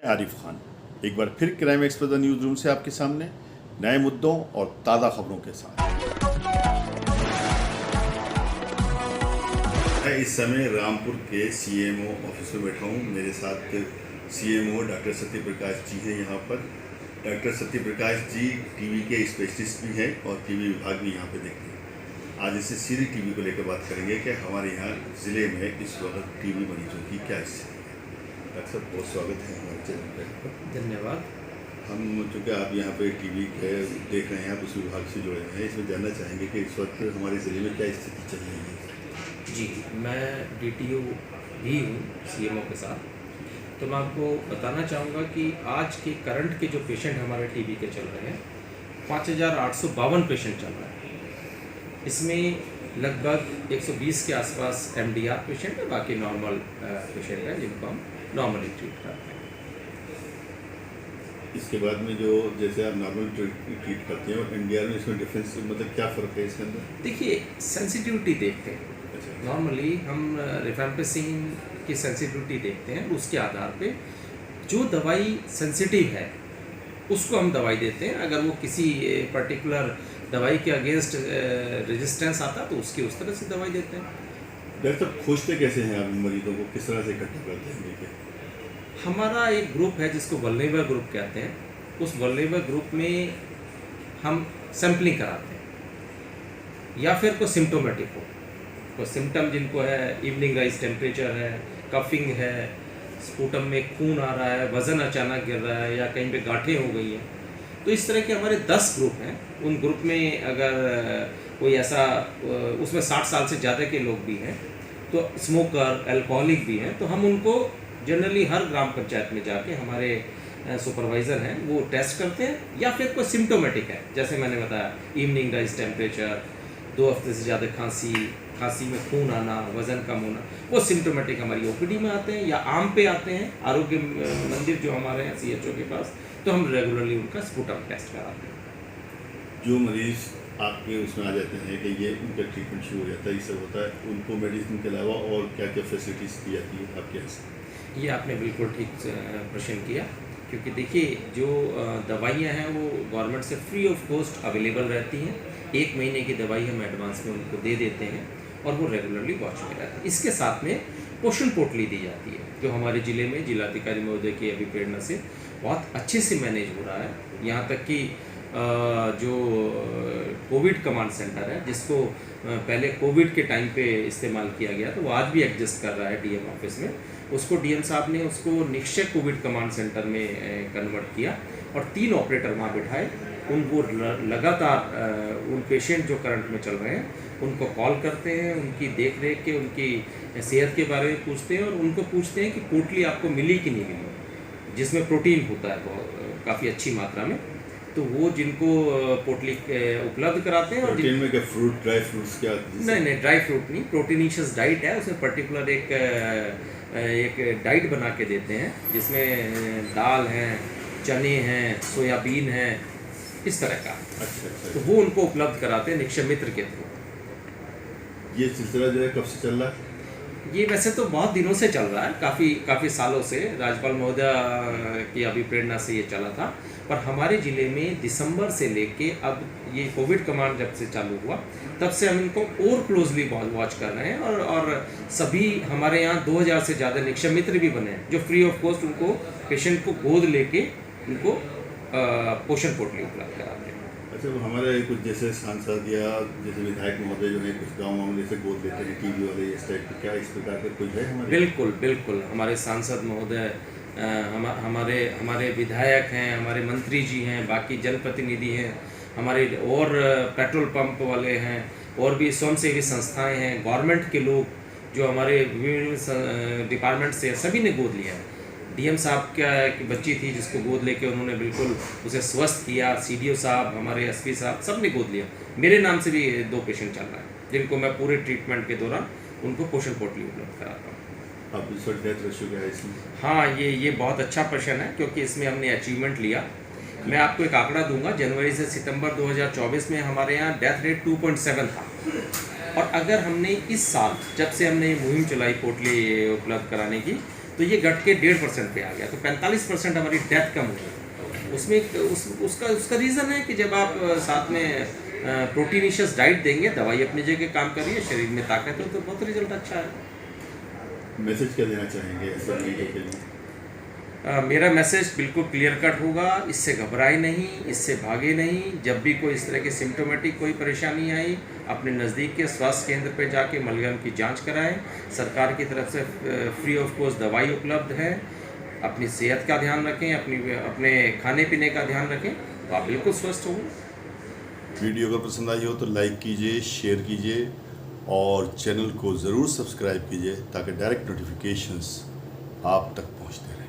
आरिफ खान एक बार फिर crime express news room से आपके सामने नए मुद्दों और ताज़ा खबरों के साथ। मैं इस समय रामपुर के सीएमओ ऑफिस में बैठा हूँ। मेरे साथ सीएमओ डॉक्टर सत्य प्रकाश जी हैं। यहाँ पर डॉक्टर सत्य प्रकाश जी टीबी के स्पेशलिस्ट भी हैं और टीबी विभाग भी यहाँ पे देखते हैं। आज इससे सीधी टीबी को लेकर बात करेंगे कि हमारे यहाँ ज़िले में इस वक्त टीबी मरीजों की क्या स्थिति है। डॉक्टर साहब बहुत स्वागत है हमारे चैनल पर। धन्यवाद। हम चूँकि आप यहाँ पे टीबी के देख रहे हैं, आप उस विभाग से जुड़े हैं, इसमें जानना चाहेंगे कि इस वक्त हमारे ज़िले में क्या स्थिति चल रही है। जी, मैं डीटीओ भी हूँ सीएमओ के साथ। तो मैं आपको बताना चाहूँगा कि आज के करंट के जो पेशेंट हमारे टीबी के चल रहे हैं 5852 पेशेंट चल रहे हैं। इसमें लगभग 120 के आसपास एमडीआर पेशेंट है, बाकी नॉर्मल पेशेंट है जिनको हम नॉर्मली ट्रीट करते हैं। इसके बाद में जो जैसे आप नॉर्मल ट्रीट करते हैं और एमडीआर में इसमें डिफरेंस मतलब क्या फ़र्क है इसके अंदर? देखिए, सेंसिटिविटी देखते हैं। नॉर्मली हम रिफैम्पिसिन की सेंसिटिविटी देखते हैं, उसके आधार पे जो दवाई सेंसिटिव है उसको हम दवाई देते हैं। अगर वो किसी पर्टिकुलर दवाई के अगेंस्ट रेजिस्टेंस आता तो उसकी उस तरह से दवाई देते हैं। डॉक्टर साहब खोजते कैसे हैं आप मरीजों को, किस तरह से इकट्ठा करते हैं लेके? हमारा एक ग्रुप है जिसको वल्नरेबल ग्रुप कहते हैं। उस वल्नरेबल ग्रुप में हम सैम्पलिंग कराते हैं, या फिर कोई सिम्टोमेटिक हो, कोई सिम्टम जिनको है, इवनिंग राइज टेम्परेचर है, कफिंग है, स्पूटम में खून आ रहा है, वज़न अचानक गिर रहा है, या कहीं पे गांठें हो गई हैं। तो इस तरह के हमारे 10 ग्रुप हैं। उन ग्रुप में अगर कोई ऐसा उसमें 60 साल से ज़्यादा के लोग भी हैं, तो स्मोकर, अल्कोहलिक भी हैं, तो हम उनको जनरली हर ग्राम पंचायत में जाके हमारे सुपरवाइज़र हैं वो टेस्ट करते हैं। या फिर कोई सिम्टोमेटिक है, जैसे मैंने बताया इवनिंग राइज टेम्परेचर, 2 हफ्ते से ज़्यादा खांसी में खून आना, वज़न कम होना, वो सिम्टोमेटिक हमारी ओपीडी में आते हैं या आम पे आते हैं आरोग्य मंदिर जो हमारे हैं सीएचओ के पास, तो हम रेगुलरली उनका स्पूटम टेस्ट कराते हैं। जो मरीज़ आपके उसमें आ जाते हैं कि ये उनका ट्रीटमेंट शुरू हो जाता है, ये सब होता है, उनको मेडिसिन के अलावा और क्या क्या फैसिलिटीज़ दी जाती है आपके यहाँ से? ये आपने बिल्कुल ठीक प्रश्न किया, क्योंकि देखिए जो दवाइयाँ हैं वो गवर्नमेंट से फ्री ऑफ कॉस्ट अवेलेबल रहती हैं। 1 महीने की दवाई हम एडवांस में उनको दे देते हैं और वो रेगुलरली वॉच में रहते हैं। इसके साथ में पोषण पोटली दी जाती है, जो हमारे ज़िले में जिलाधिकारी महोदय की अभी प्रेरणा से बहुत अच्छे से मैनेज हो रहा है। यहाँ तक कि जो कोविड कमांड सेंटर है, जिसको पहले कोविड के टाइम पे इस्तेमाल किया गया, तो वो आज भी एग्जिस्ट कर रहा है डीएम ऑफिस में। उसको डीएम साहब ने उसको निश्चय कोविड कमांड सेंटर में कन्वर्ट किया और 3 ऑपरेटर वहाँ बिठाए। उनको लगातार उन पेशेंट जो करंट में चल रहे हैं उनको कॉल करते हैं, उनकी देख रेख के, उनकी सेहत के बारे में पूछते हैं और उनको पूछते हैं कि पोटली आपको मिली कि नहीं मिली, जिसमें प्रोटीन होता है बहुत काफ़ी अच्छी मात्रा में। तो वो जिनको पोटली उपलब्ध कराते हैं। और प्रोटीन में क्या फ्रूट, ड्राई फ्रूट्स क्या? नहीं, ड्राई फ्रूट नहीं, प्रोटीनिशियस डाइट है। उसमें पर्टिकुलर एक डाइट बना के देते हैं जिसमें दाल है, चने हैं, सोयाबीन है, इस तरह का। अच्छा। तो वो उनको उपलब्ध कराते हैं निक्षय मित्र के थ्रू। ये सिलसिला जो है कब से चल रहा है? ये वैसे तो बहुत दिनों से चल रहा है, काफ़ी सालों से। राज्यपाल महोदय की अभी प्रेरणा से ये चला था, पर हमारे ज़िले में दिसंबर से लेके अब ये कोविड कमांड जब से चालू हुआ तब से हम इनको और क्लोजली वॉच कर रहे हैं। और सभी हमारे यहाँ 2000 से ज़्यादा निक्षय मित्र भी बने हैं, जो फ्री ऑफ कॉस्ट उनको पेशेंट को गोद लेके उनको पोषण पोटली उपलब्ध कराते हैं। अच्छा, हमारे कुछ जैसे सांसद या जैसे विधायक महोदय जो है कुछ गाँव में जैसे गोद लेते हैं टीबी वाले, इस टाइप का क्या इस प्रकार का कुछ है हमारे? बिल्कुल हमारे सांसद महोदय, हमारे विधायक हैं, हमारे मंत्री जी हैं, बाकी जनप्रतिनिधि हैं, हमारे और पेट्रोल पंप वाले हैं, और भी स्वयंसेवी संस्थाएं हैं, गवर्नमेंट के लोग जो हमारे विभिन्न डिपार्टमेंट से, सभी ने गोद लिया है। डीएम साहब क्या एक बच्ची थी जिसको गोद लेके उन्होंने बिल्कुल उसे स्वस्थ किया। सीडीओ साहब, हमारे एसपी साहब, सब ने गोद लिया। मेरे नाम से भी 2 पेशेंट चल रहा है जिनको मैं पूरे ट्रीटमेंट के दौरान उनको पोषण पोटली उपलब्ध कराता हूँ। अब इस वक्त डेथ रेशियो क्या है इसमें? हाँ, ये बहुत अच्छा प्रश्न है, क्योंकि इसमें हमने अचीवमेंट लिया। मैं आपको एक आंकड़ा दूंगा। जनवरी से सितंबर 2024 में हमारे यहाँ डेथ रेट 2.7 था, और अगर हमने इस साल जब से हमने मुहिम चलाई पोटली उपलब्ध कराने की, तो ये घट के 1.5% पे आ गया, तो 45% हमारी डेथ कम हुई। उसमें उसका रीज़न है कि जब आप साथ में प्रोटीनिशियस डाइट देंगे, दवाई अपनी जगह काम कर रही है, शरीर में ताकत है, तो बहुत रिजल्ट अच्छा है। मैसेज क्या देना चाहेंगे ऐसे मरीजों के लिए? मेरा मैसेज बिल्कुल क्लियर कट होगा, इससे घबराए नहीं, इससे भागे नहीं। जब भी कोई इस तरह के सिम्टोमेटिक कोई परेशानी आई, अपने नज़दीक के स्वास्थ्य केंद्र पर जाके मलगम की जांच कराएं। सरकार की तरफ से फ्री ऑफ कॉस्ट दवाई उपलब्ध है। अपनी सेहत का ध्यान रखें, अपने खाने पीने का ध्यान रखें, तो आप बिल्कुल स्वस्थ होंगे। वीडियो अगर पसंद आई हो तो लाइक कीजिए, शेयर कीजिए और चैनल को ज़रूर सब्सक्राइब कीजिए ताकि डायरेक्ट नोटिफिकेशंस आप तक पहुंचते रहें।